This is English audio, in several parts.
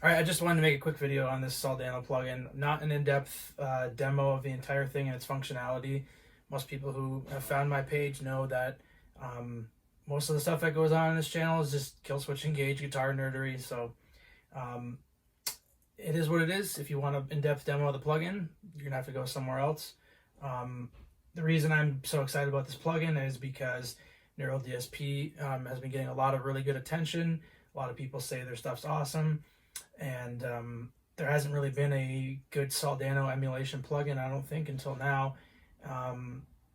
All right, I just wanted to make a quick video on this Soldano plugin. Not an in-depth demo of the entire thing and its functionality. Most people who have found my page know that most of the stuff that goes on in this channel is just Killswitch Engage guitar nerdery. So it is what it is. If you want an in-depth demo of the plugin, you're gonna have to go somewhere else. The reason I'm so excited about this plugin is because Neural DSP has been getting a lot of really good attention. A lot of people say their stuff's awesome. And there hasn't really been a good Soldano emulation plugin, I don't think, until now.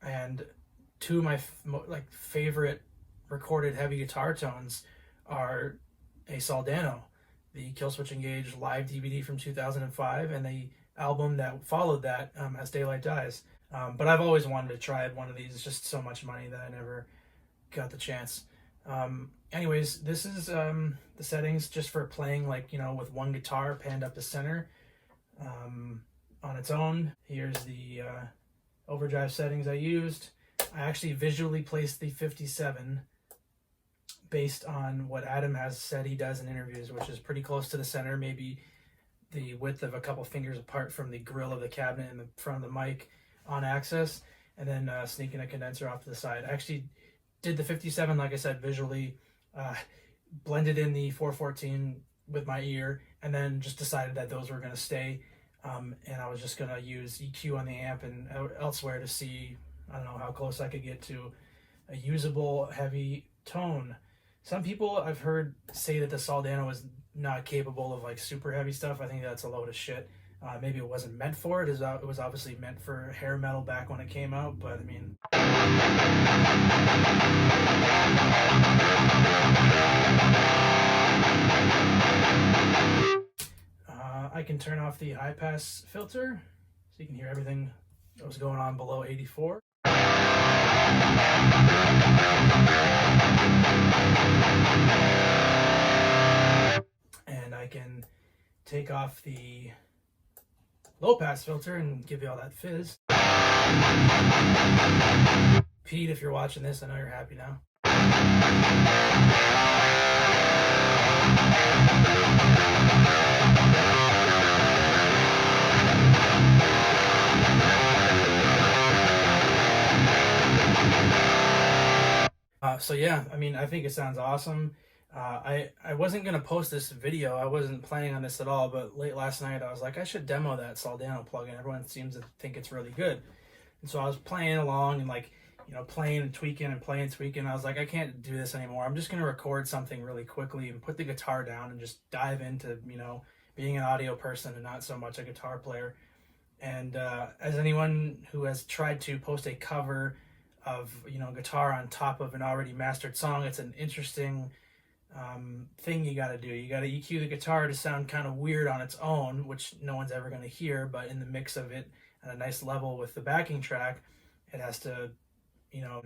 And two of my favorite recorded heavy guitar tones are a Soldano, the Killswitch Engage live DVD from 2005, and the album that followed that, As Daylight Dies. But I've always wanted to try one of these. It's just so much money that I never got the chance. Anyways, this is the settings just for playing, like, you know, with one guitar panned up to center on its own. Here's the overdrive settings I used. I actually visually placed the 57 based on what Adam has said he does in interviews, which is pretty close to the center, maybe the width of a couple fingers apart from the grill of the cabinet in the front of the mic on access, and then sneaking a condenser off to the side. I actually did the 57, like I said, visually, blended in the 414 with my ear, and then just decided that those were going to stay, and I was just going to use EQ on the amp and elsewhere to see, I don't know, how close I could get to a usable heavy tone. Some people I've heard say that the Soldano is not capable of like super heavy stuff. I think that's a load of shit. Maybe it wasn't meant for it. It was obviously meant for hair metal back when it came out, but I mean... I can turn off the high pass filter so you can hear everything that was going on below 84. And I can take off the low pass filter and give you all that fizz. Pete, if you're watching this, I know you're happy now. So yeah, I mean, I think it sounds awesome. I wasn't going to post this video. I wasn't planning on this at all, but late last night I was like, I should demo that Soldano plugin. Everyone seems to think it's really good. And so I was playing along and, like, you know, playing and tweaking and playing and tweaking. I was like, I can't do this anymore. I'm just going to record something really quickly and put the guitar down and just dive into, you know, being an audio person and not so much a guitar player. And as anyone who has tried to post a cover of, you know, guitar on top of an already mastered song, it's an interesting thing you got to do. You got to EQ the guitar to sound kind of weird on its own, which no one's ever going to hear, but in the mix of it at a nice level with the backing track, it has to, you know,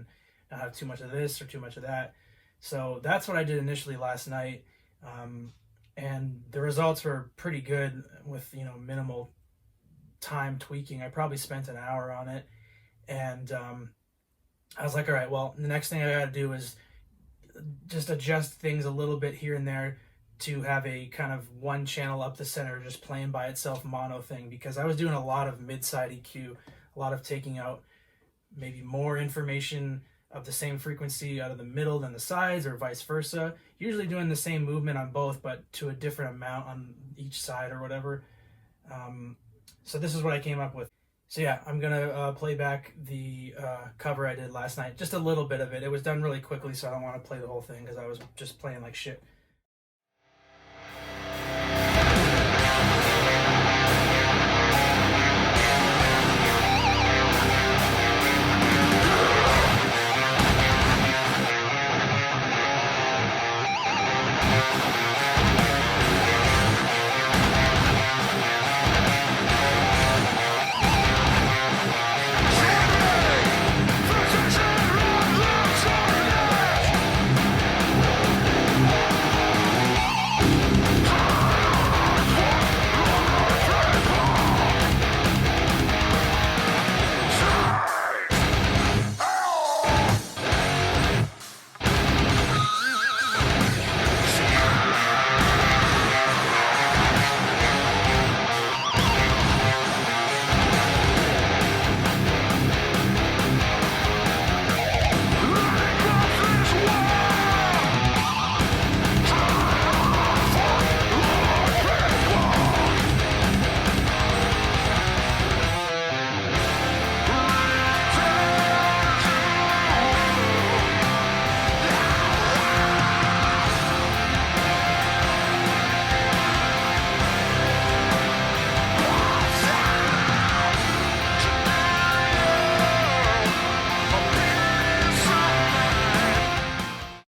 not have too much of this or too much of that. So that's what I did initially last night, and the results were pretty good with, you know, minimal time tweaking. I probably spent an hour on it, and I was like, all right, well, the next thing I got to do is just adjust things a little bit here and there to have a kind of one channel up the center, just playing by itself mono thing, because I was doing a lot of mid-side EQ, a lot of taking out maybe more information of the same frequency out of the middle than the sides, or vice versa. Usually doing the same movement on both, but to a different amount on each side or whatever. So this is what I came up with. So yeah, I'm gonna play back the cover I did last night, just a little bit of it. It was done really quickly, so I don't want to play the whole thing because I was just playing like shit.